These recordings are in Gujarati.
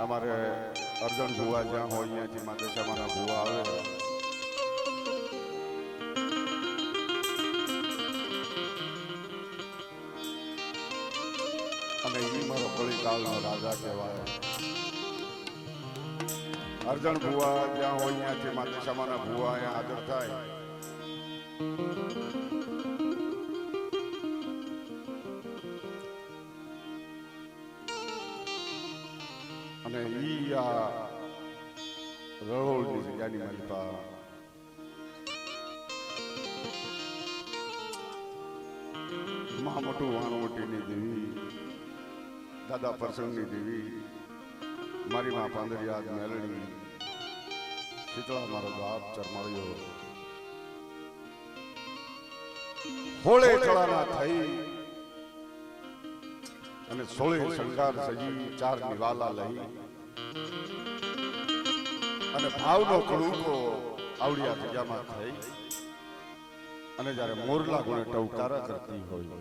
અમારે અર્જુન ભુવા જ્યાં હોય અહીંયાથી માદેશામાના ભુવા આવે અને એ મારો કળીકાળનો રાજા કહેવાય. અર્જુન ભુવા જ્યાં હોય અહીંયાથી માદેશામાના ભુવા અહીંયા હાજર થાય. અને ઈ આ રળોળની જગ્યાની માલિકા મહામોટું વાણવટીની દેવી, દાદા પ્રસંગની દેવી, મારી માં પાંદરિયાદ મેલડી, શીતળા મારો બાપ ચરમાળ્યો, હોળે કળાના થઈ અને સોળે શણગાર સજી, ચાર નિવાલા લઈ અને ભાવનો કળુકો આવડિયા જગ્યામાં થઈ અને જ્યારે મોરલા ગુણે ટવકારા કરતી હોય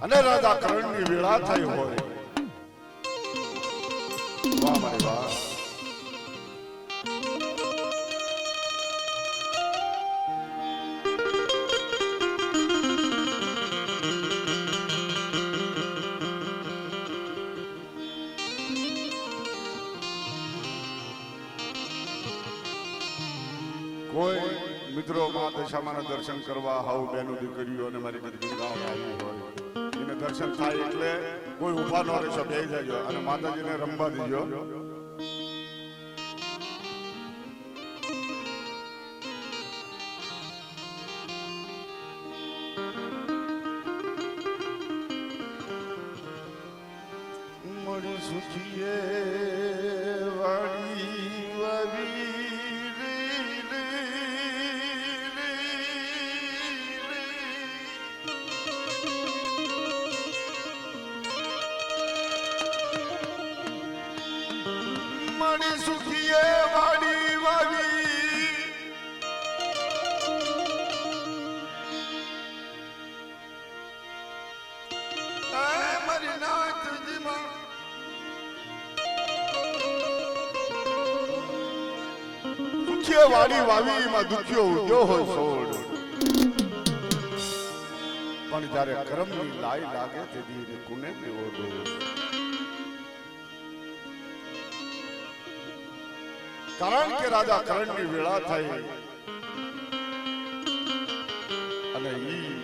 અને રાજા કરણની વેળા થઈ હોય, વાહ મારી વાહ, કોઈ મિત્રો માં દશામાના દર્શન કરવા હાઉ બેનો દીકરીઓ અને મારી બધી ગંગાઓ આવી હોય એને દર્શન થાય એટલે કોઈ ઉભા ન રહેશો, બેસી જજો અને માતાજીને રમવા દેજો. મળી સુખીએ વાડી વાવી સુખીએ વાડી વાવી મારી નાથજીમાં સુખીએ વાડી વાવી માં દુખ્યો ઉગ્યો હોય સોડ, પણ જ્યારે કરમની લાઈ લાગે તે દી કુને દેવો દો. કારણ કે રાજા કરણની વેળા થઈ અને ઈ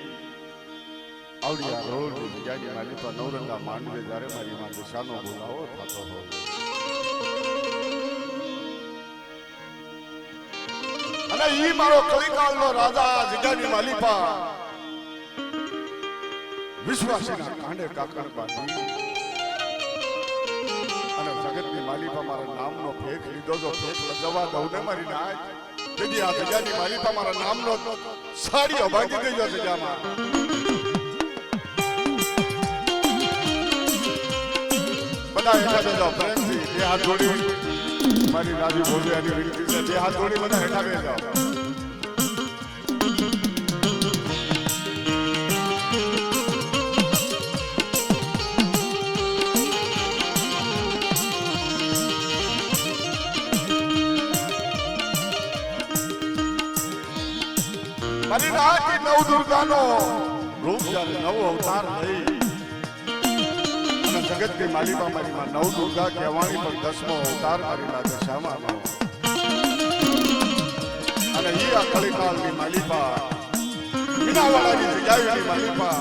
આવડિયા રોડની જગ્યાની માલિકા નવરંગા માંડવે જ્યારે મારી માં દિશાનો બોલાવો થતો હોય અને ઈ મારો કલિકાળનો રાજા જગ્યાની માલિકા વિશ્વાસીના કાંડે કાકણ બાંધી અને જગતની માલિકા મારા નામનો ફેક લીધો, જો ફેક લગાવવા દઉં ને મારી નાચ તેથી આ જગ્યાની માલિકા મારા નામનો સાડીઓ ભાગી દેજો જગ્યામાં. બધા હેઠા બેસો પ્રેમથી, બે હાથ જોડી મારી રાજી ભોજિયાની વિનંતી છે, બે હાથ જોડી બધા હેઠા બેસો. મારી નાથી નવ દુર્ગાનો રૂપ જ્યારે નવ અવતાર થઈ અને જગતની માલિકા મારી માં નવ દુર્ગા કહેવાની પણ 10મો અવતાર મારી ના દશામાં અને ઈ આ કલિકાળની માલિકા મીનાવાળાની જગ્યાની માલિકા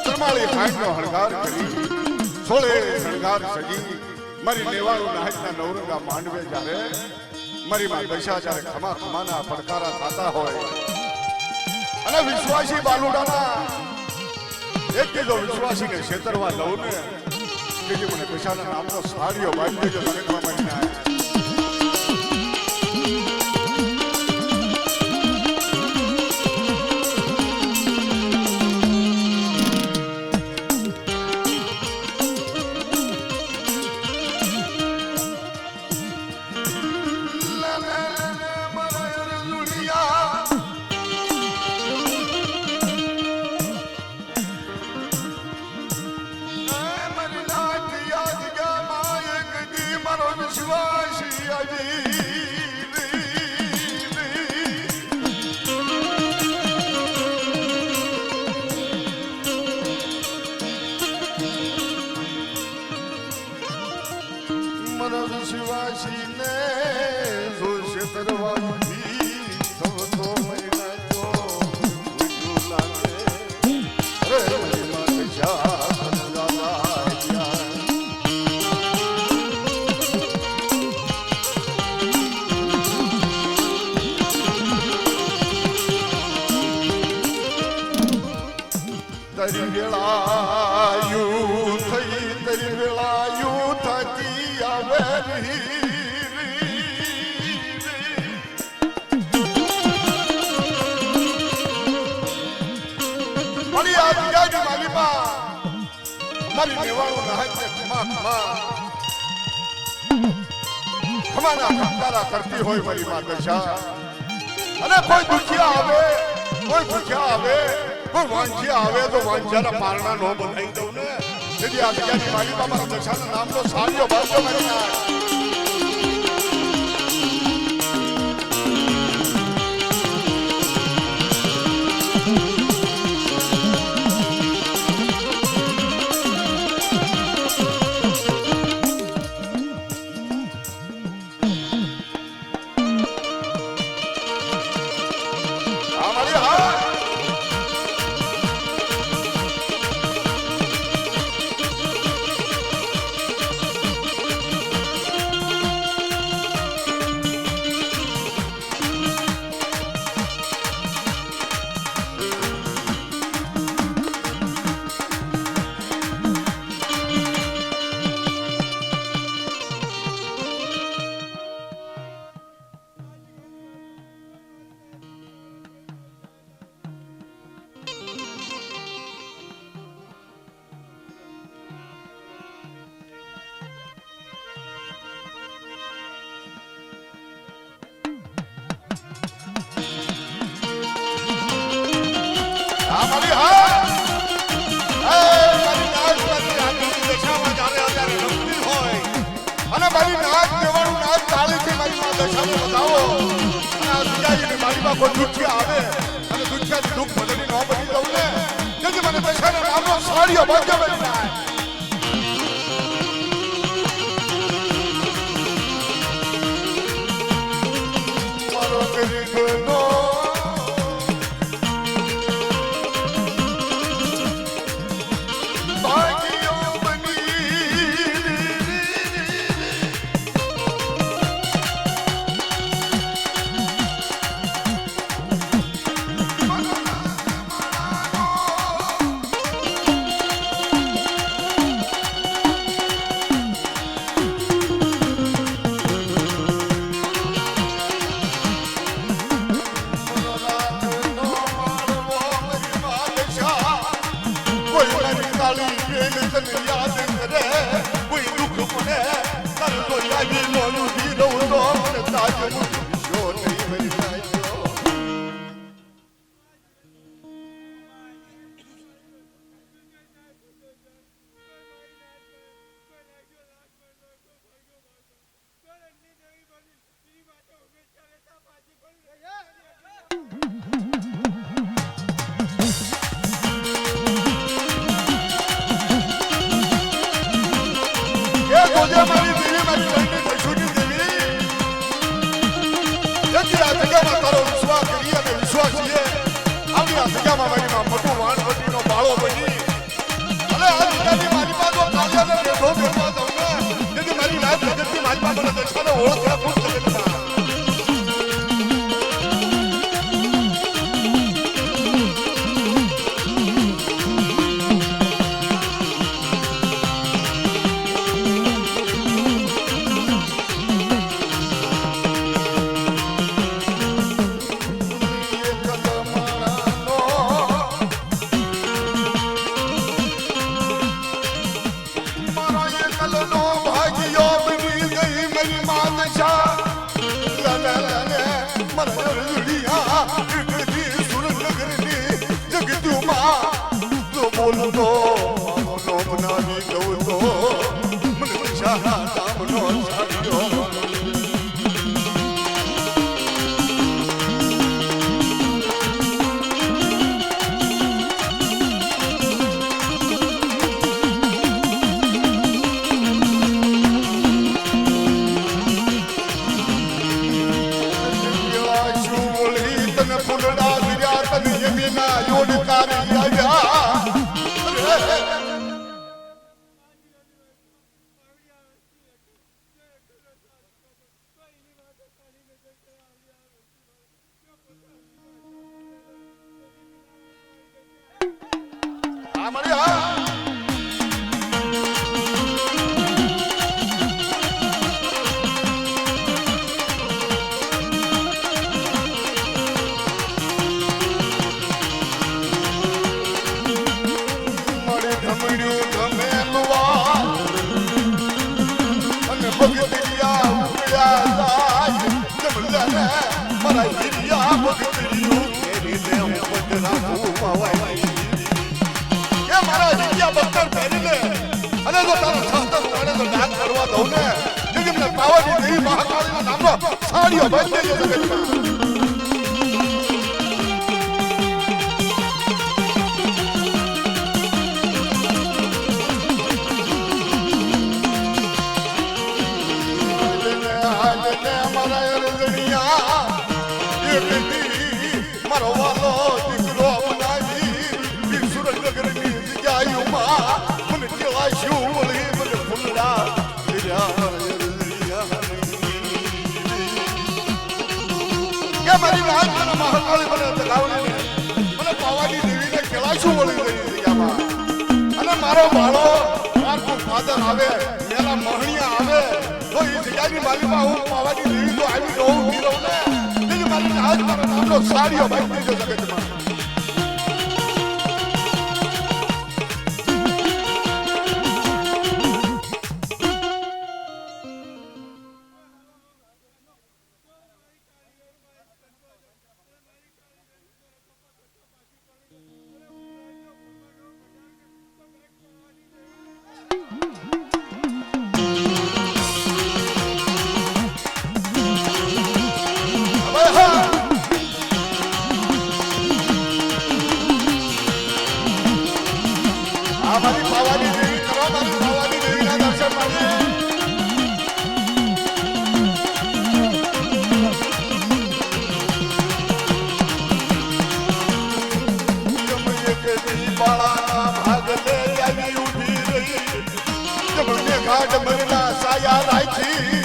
ચરમાળી હાંડનો હણગાર કરી સોળે શણગાર સજી મારી નેવાળું નાહકના નવરંગા માંડવે જ્યારે મારી માં દશા જ્યારે ખમા ખમાના પડકારા થતા હોય અને વિશ્વાસી બાલુડાના એક કીધો વિશ્વાસીને છેતરવા લઉં ને બીજી મને દશાના નામનો સાડીઓ બાંધી દેજો જગતમાં મળી ના. માનસીને જો શેતરવાથી થતો મહિના જો ભૂજુ લાગે રે મહિમા દશા દાદા તરી વેળાયું થઈ તરી વેળાયું થતી આવે મારી આ જગાની માલીમાં મારી મેવાળું નાહે ખમાના ખમકારા કરતી હોય મારી માં દશા અને કોઈ દુખિયા આવે કોઈ ભૂખ્યા આવે કોઈ વાંચ્યા આવે તો વાંચ્યાના પારણા નો બનાવી દઉં ને તેથી આ જગ્યાની માલિક અમારા દશાના નામનો સારીઓ બાજુ મારી કરી લે અને જો તારો સસ્તો પડે તો ડાક કરવા દઉં ને જેમ ને પાવાની દેવી મહાકાળીના નામનો સાડીઓ બાંધી દેજો જગતમાં મારો વાલો દીકરો બનાવી સુરનગરની જગ્યાઓમાં મને કેવા શું વળી મને ફૂલડા કે મારી રાત મને મહાકાળી મને દગાવડી મને પાવાની દેવીને કેવા શું વળી ગઈ જગ્યામાં અને મારો બાળો મારું ફાધર આવે મેરા મહણિયા આવે તો એ જગ્યાની માલિકમાં હું પાવાની દેવી તો આવી રહું ને મારી આજ મારો નામનો સાડીઓ બાંધી દેજો જગતમાં મારી પાવાની દેવી કરો મારી પાવાની દેવીના દર્શન માટે જમઈએ કે દી બાળાના ભાગલે આવી ઊભી રહી જમને ઘાટ મરના સાયા રાખી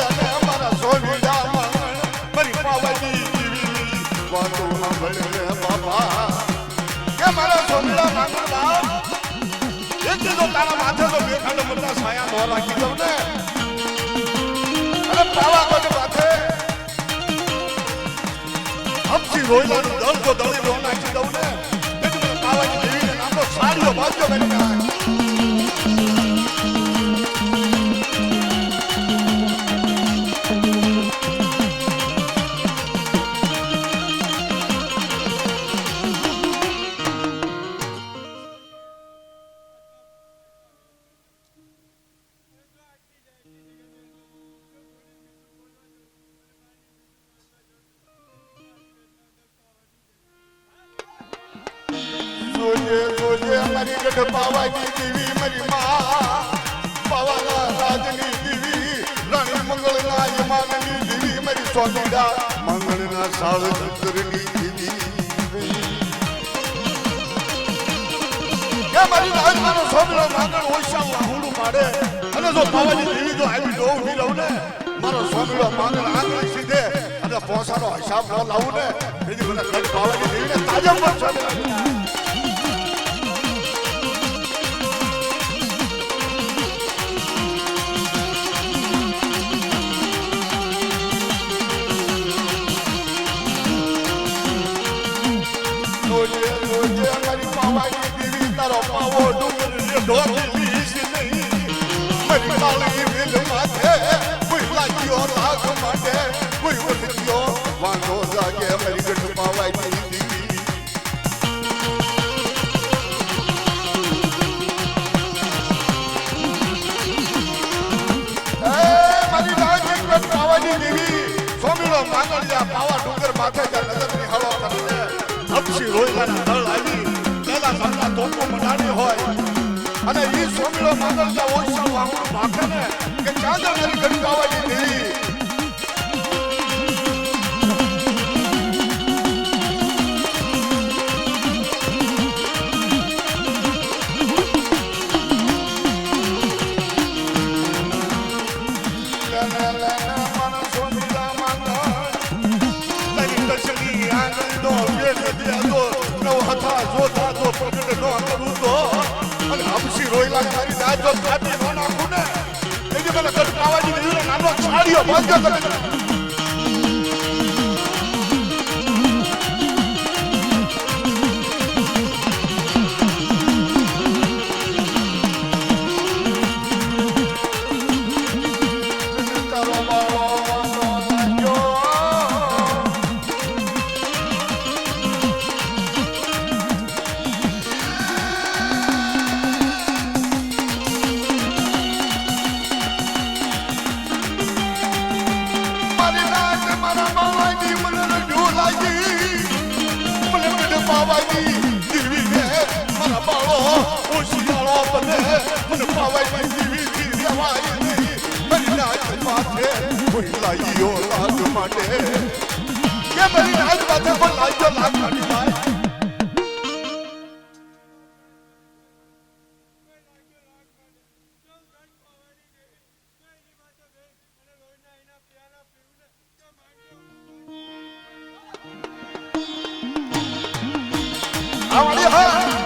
અને અમારા સોનીડા મારી પાવાની દેવી વાતો સાંભળે બાબા કે મારા સોનીડા માંગલા તો તારા માથે તો બેખાડો મતના સાયા નો રાખી દઉં ને અને પાવા કોને માથે હમથી રોયલાનું દળ તો દળી રો નાખી દઉં ને એટલે મને પાવાની દેવીને નામનો સાડીઓ બાંધ્યો કરી નાખ મારી ગઢ પાવાની દેવી મારી માં પાવાના રાજની દેવી રાણી મંગળના યમાનની દેવી મારી સ્વામીડા મંગળના સાળચંદ્રની દેવી કે મારી રાજમાનો સોમલો માંગણ ઓછા વાહુડું પાડે અને જો પાવાની દેવી જો આવી ડોવ ની રહું ને મારો સોમલો માંગણ આંગળી સીધે અને પોસાનો હિસાબ ન લાવું ને બીજી મને ગઢ પાવાની દેવીને તાજમ પર સોમલા મારી પાવાની દેવી તારો પાવો ડુંગર ઢોકી નહીં મારી કાળી વેલ માથે કોઈ લાગ્યો લાગ માટે કોઈ ઓળખ્યો વાંધો જાગે મારી ગઢ પાવાની દેવી મારી ગઢ પાવાની દેવી સોમીલો માંગણિયા પાવા ડુંગર માથે જ્યાં નજર નિહાળો કરે અક્ષી રોયલાના દળ આવી પેલા ઘરના તોપો મડાણી હોય અને ઈ સોમીલો માંગલતા ઓછા વાંગું ભાગે ને કે ચાંદર મારી ગઢ પાવાની દેવી રોયલા મારી દાદ જો કાપી નો નાખું ને એટલે મને ગઢ પાવાની દેવીનો નામનો સાડીઓ બાંધ્યો કરે પાવાય જીવી જવાય નહીં મારી નાચ માથે કોઈ લાગ્યો લાગ માટે કે મારી નાચ માથે કોઈ લાગ્યો લાગ માટે ભાઈ આવડી હા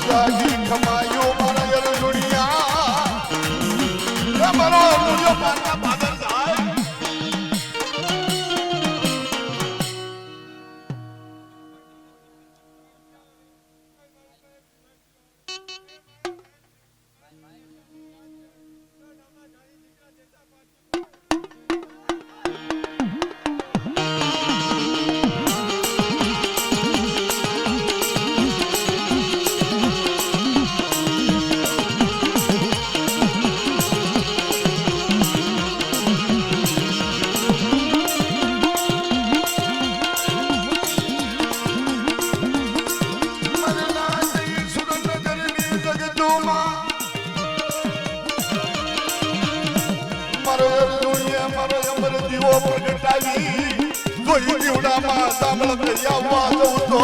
જાગી ખમાયો મારા યર દુનિયા મારો દુનિયા પાના પાદર જાય કોઈ દીવડામાં સાંભળ દરિયા વાતો તો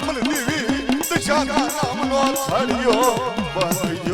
મને દેવી દશાના નામનો છડિયો બંધ